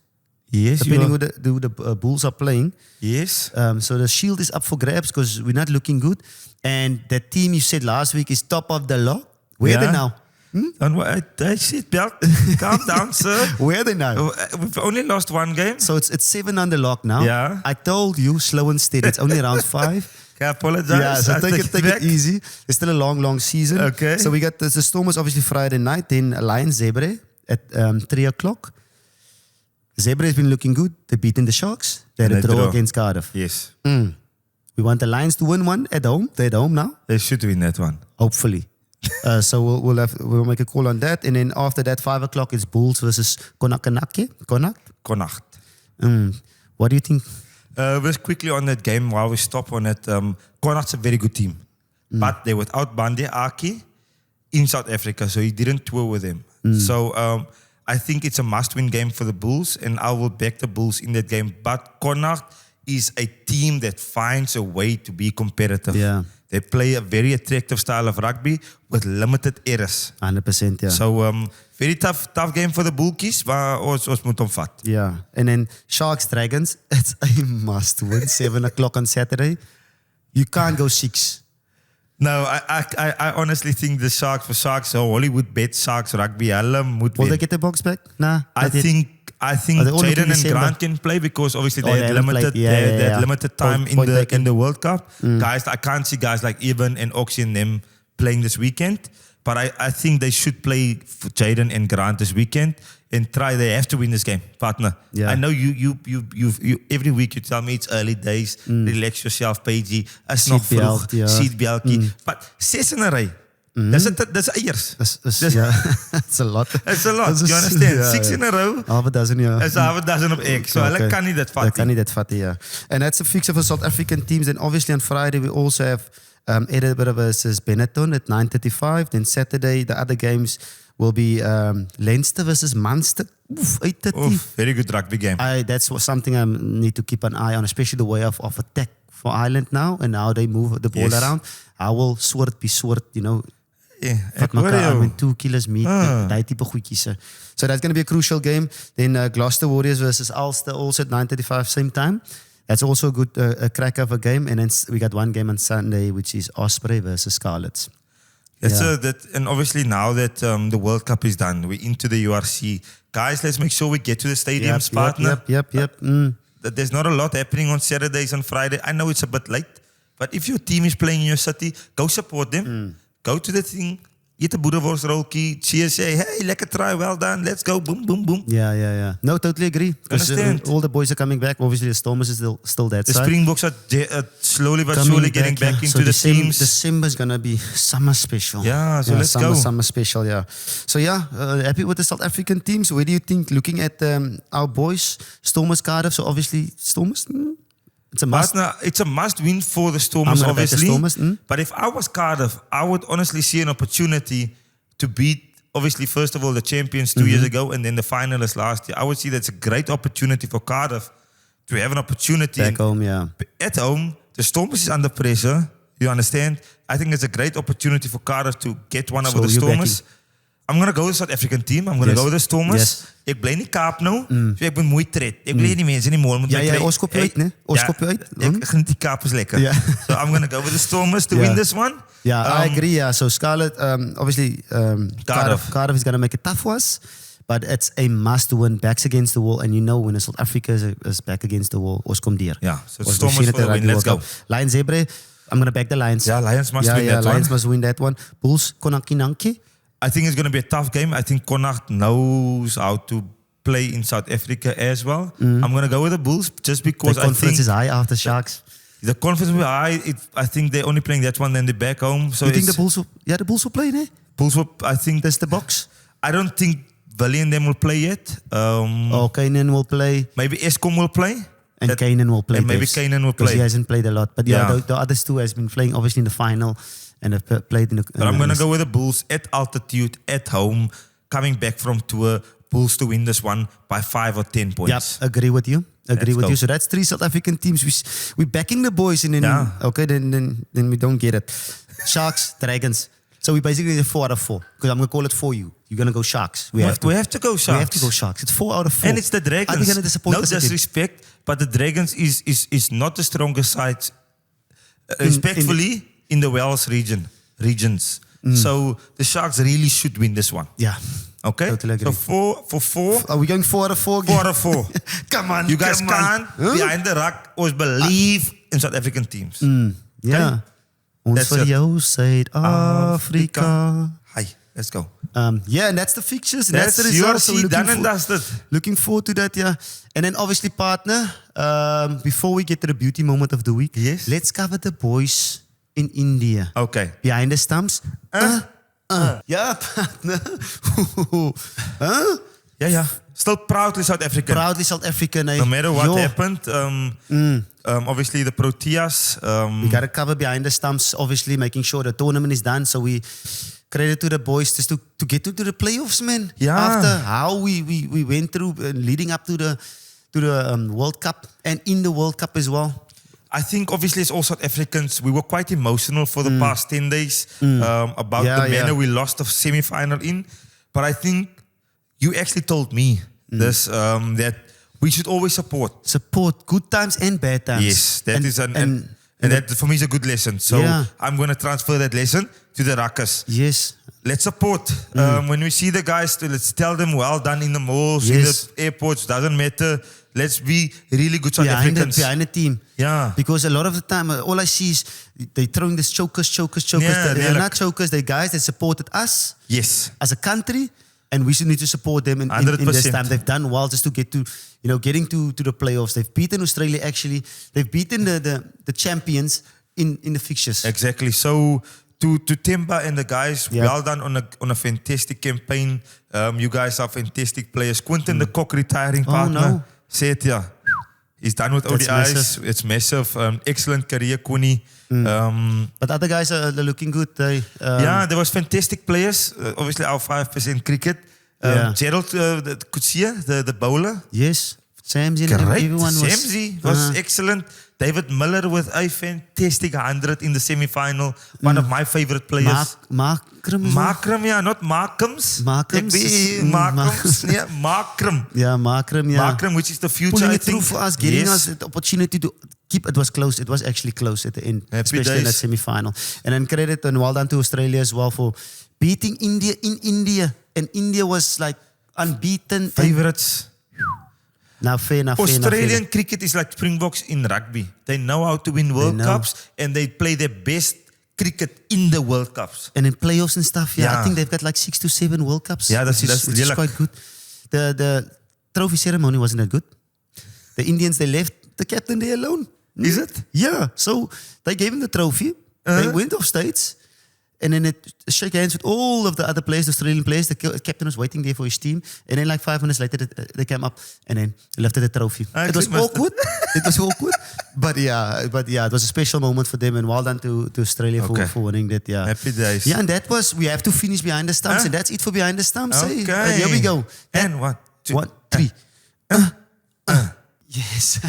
Yes, depending who the Bulls are playing. Yes. So the Shield is up for grabs because we're not looking good. And the team you said last week is top of the log. Where are they now? I said, Belt, calm down, sir. Where are they now? We've only lost 1 game. So it's 7 on the log now. Yeah. I told you, slow and steady. It's only round 5. I apologize. Yeah, so take it easy. It's still a long season. Okay. So we got the Stormers obviously Friday night, then Lions Zebra at 3 o'clock. Zebra has been looking good. They're beating the Sharks. They had a draw against Cardiff. Yes. We want the Lions to win one at home. They're at home now. They should win that one. Hopefully. So we'll make a call on that. And then after that, 5 o'clock, it's Bulls versus Connacht. What do you think? Just quickly on that game while we stop on it. Connacht's a very good team. But they're without Bande Aki in South Africa, so he didn't tour with them. So I think it's a must-win game for the Bulls, and I will back the Bulls in that game. But Connacht is a team that finds a way to be competitive. Yeah. They play a very attractive style of rugby with limited errors. 100%, yeah. So very tough game for the Bulkies, maar ons moet hom vat. Yeah. And then Sharks Dragons, it's a must-win. 7 o'clock on Saturday. You can't go 6. No, I honestly think the Sharks, so Hollywood bet Sharks rugby, hulle moet Will win. they get the box back? Nah. I think Jaden and Grant can play because obviously they had limited time in the World Cup. Guys, I can't see guys like Evan and Oxy and them playing this weekend. But I think they should play for Jaden and Grant this weekend and try. They have to win this game, partner. Yeah. I know you every week you tell me it's early days. Relax yourself, Paige. As nog vroeg, seatbeltjie. But 6 in a ry. That's eiers. Yeah, it's a lot. It's a lot. You understand? 6 in a row. Half a dozen, yeah. It's half a dozen op X. So hulle kan nie dit vat. Hulle kan nie dit vat, yeah. And that's a fixture for South African teams. And obviously on Friday we also have Edinburgh versus Benetton at 9:35. Then Saturday the other games will be Leinster versus Munster. 8:30. Very good rugby game. That's something I need to keep an eye on, especially the way of attack for Ireland now and how they move the ball around. How will Swart be Swart, you know? Vat mekaar met 2 kilos meat, die type goedjies. So that's going to be a crucial game. Then Gloucester Warriors versus Ulster, also at 9:35 same time. That's also a good a crack of a game. And then we got one game on Sunday, which is Osprey versus Scarlets. And obviously now that the World Cup is done, we're into the URC. Guys, let's make sure we get to the stadiums, partner. Yep. There's not a lot happening on Saturdays and Friday. I know it's a bit late, but if your team is playing in your city, go support them. Go to the thing, eat a boereworsrolkie, cheers, say, hey, lekker try, well done, let's go, boom, boom, boom. Yeah. No, totally agree. Because all the boys are coming back. Obviously, the Stormers is still that the side. Springboks are slowly but surely getting back into the teams. December is going to be summer special. Yeah, so let's go. Summer special, yeah. So happy with the South African teams. Where do you think, looking at our boys, Stormers, Cardiff, so obviously Stormers... It's a must. It's a must win for the Stormers, obviously. But if I was Cardiff, I would honestly see an opportunity to beat, obviously, first of all, the champions 2 years ago and then the finalists last year. I would see that's a great opportunity for Cardiff to have an opportunity. Back home, yeah. At home, the Stormers is under pressure. You understand? I think it's a great opportunity for Cardiff to get one over the Stormers. I'm going to go with the South African team. I'm going to go with the Stormers. Ik bly nie Kaap nou. So ek ben mooi tred. Ek bly die mense nie mooi moet kry. Ja, ons skop uit, né? Ons skop uit. Ek geniet die Kaap is lekker. Yeah. So I'm going to go with the Stormers to win this one. Yeah, I agree. Yeah. So Scarlet, obviously, Cardiff is going to make it tough for us. But it's a must win, backs against the wall. And you know when South Africa is back against the wall, ons kom deur. Yeah, so Stormers for the win. Let's go. Lions Zebre, I'm going to back the Lions. Yeah, Lions must win that one. Lions must win that one. Bulls, Konaki. I think it's going to be a tough game. I think Connacht knows how to play in South Africa as well. I'm going to go with the Bulls just because the confidence is high after Sharks. The confidence is high. I think they're only playing that one, then they're back home. So you think the Bulls will play, ne? Bulls will, I think... That's the box. I don't think Willie and them will play yet. Kanan will play. Maybe Eskom will play. And Kanan will play. And maybe Kanan will play. Because he hasn't played a lot. But the others two has been playing obviously in the final. And have played in the... But I'm going to go with the Bulls at altitude, at home, coming back from tour. Bulls to win this one by 5 or 10 points. Yep, agree with you. So that's 3 South African teams. We're backing the boys and then then we don't get it. Sharks, Dragons. So we basically did 4 out of 4. Because I'm going to call it for you. You're going to go Sharks. We have to go Sharks. We have to go Sharks. It's 4 out of 4. And it's the Dragons. Are they going to disappoint us? No disrespect, but the Dragons is not the strongest side. Respectfully, in the Wales regions. So the Sharks really should win this one. Yeah. Okay? Totally agree. So for 4... Are we going 4 out of 4? 4 out of 4. Come on, you guys can't, behind the ruck, always believe in South African teams. Yeah. Ons vir jou Suid-Afrika. Hi, let's go. And that's the fixtures. That's the results. URC done and dusted. Looking forward to that, yeah. And then obviously, partner, before we get to the beauty moment of the week, let's cover the boys in India. Okay. Behind the Stumps. Yeah, partner. Yeah. Still proudly South African. Proudly South African. No matter what happened. Obviously, the Proteas. We got to cover behind the Stumps, obviously, making sure the tournament is done. So we credit to the boys just to get to the playoffs, man. Yeah. After how we went through leading up to the World Cup and in the World Cup as well. I think obviously as all South Africans, we were quite emotional for the past 10 days about the manner we lost the semi-final in. But I think you actually told me this, that we should always support. Support good times and bad times. Yes, that is and that for me is a good lesson. So I'm going to transfer that lesson to the Ruckers. Yes. Let's support. When we see the guys, let's tell them well done in the malls, in the airports, doesn't matter. Let's be really good South Africans. Behind the team. Yeah. Because a lot of the time, all I see is they throwing this chokers. Yeah, they're not chokers. They're guys that supported us as a country. And we should need to support them in this time. They've done well just to get to, getting to the playoffs. They've beaten Australia, actually. They've beaten the champions in the fixtures. Exactly. So to Temba and the guys, well done on a fantastic campaign. You guys are fantastic players. Quinton the Cock retiring partner. No. Said he's done with ODIs. Massive. It's massive. Excellent career, Kuni. But other guys are looking good. There was fantastic players. Obviously, our 5% cricket. Gerald Kutsia, the bowler. Yes. Samsy and Great. everyone was... Samsy was excellent. David Miller with a fantastic 100 in the semi-final. One of my favorite players. Markram. Markram, yeah, not Markham's. Markham's. Markham's. Yeah, Markram. Yeah, Markram, yeah. Markram, which is the future, Pulling I it through think. for us, getting us the opportunity to keep. It was close. It was actually close at the end, especially in that semi-final. And then credit and well done to Australia as well for beating India in India. And India was like unbeaten. Favorites. Now fair. Australian cricket is like Springboks in rugby. They know how to win World Cups and they play their best cricket in the World Cups. And in playoffs and stuff, I think they've got like 6 to 7 World Cups. Yeah, which is quite good. The trophy ceremony wasn't that good. The Indians, they left the captain there alone. Is it? Yeah. So they gave him the trophy. They went off stage. And then it shook hands with all of the other players, the Australian players. The captain was waiting there for his team. And then like 5 minutes later, they came up and then lifted the trophy. It was awkward. It was awkward. But yeah, it was a special moment for them. And well done to Australia for winning that. Yeah. Happy days. Yeah, and that was, we have to finish Behind the Stumps. And that's it for Behind the Stumps. Okay. Hey? Here we go. And 1, 2, 1, 3. Yes.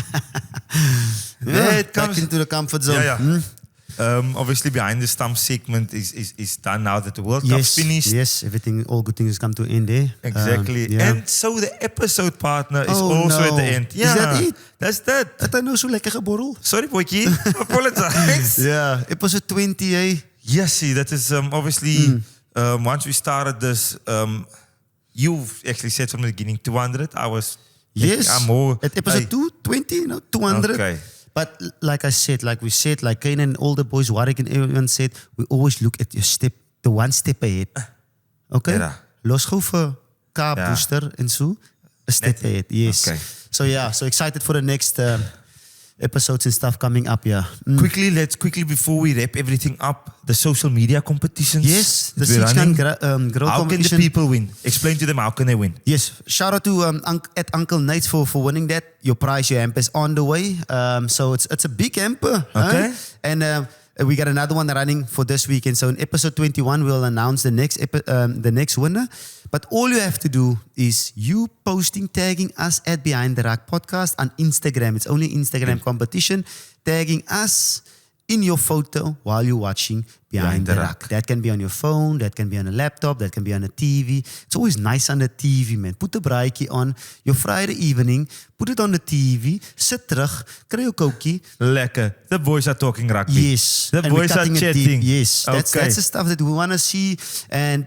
It comes back into the comfort zone. Yeah. Obviously, Behind the Stumps segment is done now that the World Cup's finished. Yes, everything, all good things come to an end there. Exactly. And so the episode partner is also at the end. Yeah. Is that it? That's that. Het hy nou so lekker geborrel? Sorry, boykie. Apologize. Yeah, episode 20, eh? Yes, see, that is obviously, once we started this, you've actually said from the beginning 200. I was... Yes, I'm more, at episode 220, 200. Okay. But like I said, like Kane and all the boys, Warwick and everyone said, we always look at your step, the one step ahead. Okay? Yeah. Los gou vir K-booster and so, a step ahead. Yes. Okay. So excited for the next episodes and stuff coming up, yeah. Let's quickly, before we wrap everything up, the social media competitions. Yes, the 6-gun grow how competition. Can the people win? Explain to them, how can they win? Yes, shout out to at Uncle Nate's for winning that. Your prize, your hamper is on the way. So it's a big hamper. Okay. And we got another one running for this weekend. So in episode 21, we'll announce the next winner. But all you have to do is you tagging us at Behind the Ruck Podcast on Instagram. It's only Instagram competition. Tagging us in your photo while you're watching Behind the Ruck. That can be on your phone, that can be on a laptop, that can be on a TV. It's always nice on the TV, man. Put the braaitjie on your Friday evening, put it on the TV, sit terug, kry jou koutjie. Lekker. The boys are talking rugby. Yes. The boys are chatting. Yes. Okay. That's the stuff that we want to see. And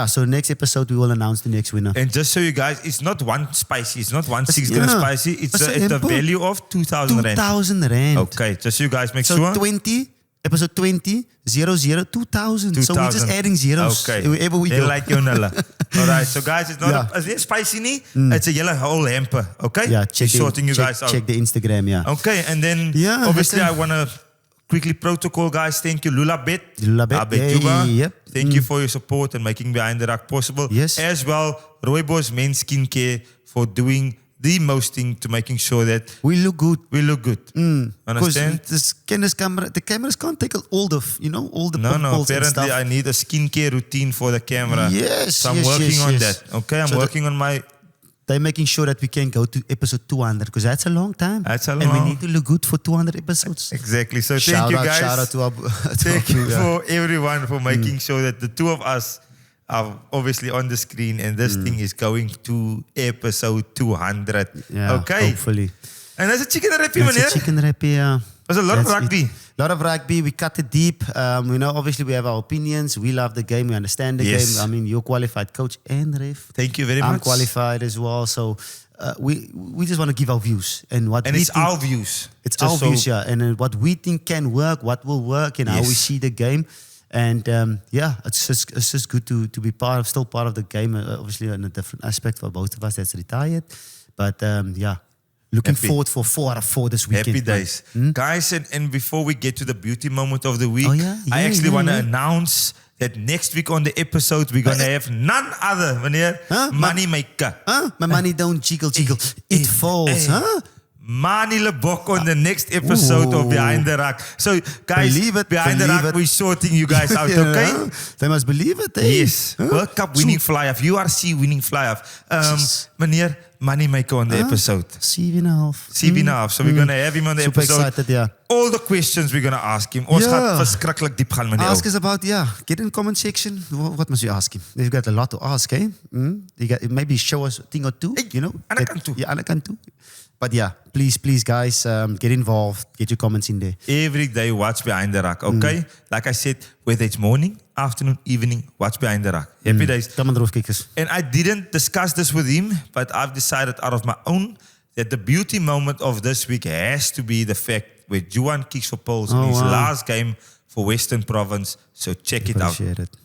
so next episode we will announce the next winner. And just so you guys, it's not one spicy, it's not one 6-gram spicy, it's a value of 2,000 rand. 2,000 rand. Okay, just so you guys make so sure. 20, episode 20, 00, 2,000. So we're just adding zeros. Okay. Wherever we go. Like your nulla. Alright, so guys, it's not a spicy nie. It's a yellow whole hamper. Okay? Yeah, sorting you guys out. Check the Instagram, yeah. Okay, and then obviously I want to quickly protocol, guys. Thank you, Lulabet. Yep. Thank you for your support and making Behind the Ruck possible. Yes. As well, Rooibos Man Skincare for doing the most thing to making sure that we look good. Understand? The cameras can't take all the, all the No, pimples and apparently stuff. I need a skincare routine for the camera. Yes, so I'm working on that. Okay, I'm working on my... They're making sure that we can go to episode 200 because that's a long time. That's a long. And we need to look good for 200 episodes. Exactly. So thank you guys. Shout out to our thank you for everyone for making sure that the two of us are obviously on the screen and this thing is going to episode 200. Yeah, okay. Hopefully. And that's a chicken rugby, meneer. That's a chicken rugby, yeah. There's a lot of rugby. A lot of rugby. We cut it deep. Obviously we have our opinions. We love the game. We understand the game. I mean, you're qualified coach and ref. Thank you very much. I'm qualified as well. So we just want to give our views and what and we it's think, our views. It's our views, yeah. And what we think can work, what will work, and how we see the game. And it's just good to be still part of the game. Obviously, in a different aspect for both of us that's retired. But looking forward for 4 out of 4 this weekend. Happy days. Guys, and before we get to the beauty moment of the week, I actually want to announce that next week on the episode, we're going to have none other, meneer, Money Maker. My money don't jiggle. It falls. Manie Libbok on the next episode of Behind the Ruck. So, guys, Behind the Ruck, we're sorting you guys out, okay? They must believe it, eh? Yes. World Cup winning fly-off, URC winning fly-off. Meneer Manie Maker on the episode. 7.5. So, we're going to have him on the Super episode. excited, yeah. All the questions we're going to ask him. Ons gaan verskriklik diep gaan, meneer. Ask us about, get in the comment section. What must you ask him? They've got a lot to ask, eh? Maybe show us a thing or two, you know? Ander kant toe. Yeah, ander kant toe. But yeah, please, guys, get involved. Get your comments in there. Every day, watch Behind the Ruck, okay? Like I said, whether it's morning, afternoon, evening, watch Behind the Ruck. Happy days. Come on, kijkers. And I didn't discuss this with him, but I've decided out of my own that the beauty moment of this week has to be the fact where Juan kicks for poles in his last game for Western Province. So check it out. Appreciate it.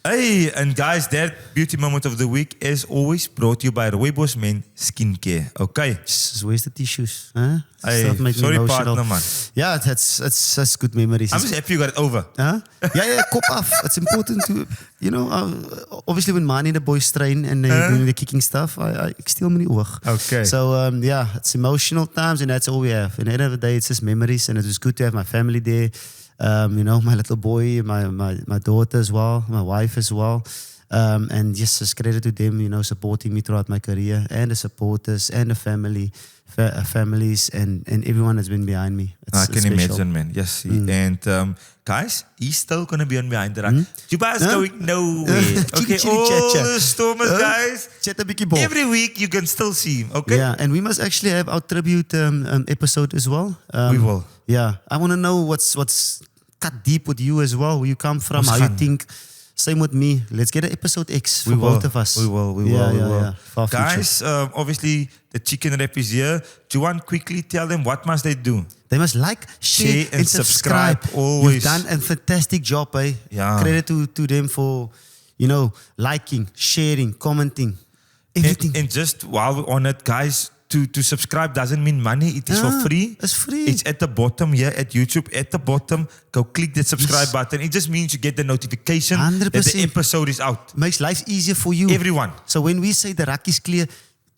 Hey, and guys, that beauty moment of the week is always brought to you by Rooibos Man skincare. Okay. Where's the tissues? Huh? Hey, sorry, partner, man. Yeah, that's good memories. I'm just happy you got it over. Huh? Yeah, kop af. It's important to, you know, obviously when Manie and the boys train and they're doing the kicking stuff, I steal my oog. Okay. So, it's emotional times and that's all we have. At the end of the day, it's just memories and it was good to have my family there. You know, my little boy, my daughter as well, my wife as well. And yes, just credit to them, you know, supporting me throughout my career and the supporters and the families and everyone that's been behind me. I can imagine, man. Yes. And guys, he's still going to be on Behind the Ruck. Juba's going nowhere. Okay, all the Stormers, guys. Every week you can still see him, okay? Yeah, and we must actually have our tribute episode as well. We will. Yeah, I want to know what's cut deep with you as well, where you come from, how you think. Same with me. Let's get an episode X for both of us. We will. Guys, obviously the chicken rep is here. Juan, quickly tell them what must they do. They must like, share and subscribe. Always. You've done a fantastic job, eh? Yeah. Credit to them for, you know, liking, sharing, commenting, everything. And just while we're on it, guys, to subscribe doesn't mean money. It is for free. It's free. It's at the bottom here at YouTube. At the bottom, go click that subscribe button. It just means you get the notification 100%. That the episode is out. Makes life easier for you. Everyone. So when we say the ruck is clear,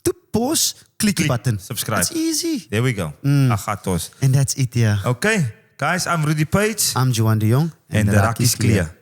to pause, click the button. Subscribe. It's easy. There we go. And that's it, yeah. Okay. Guys, I'm Rudy Page. I'm Juan de Jongh. And the ruck is clear.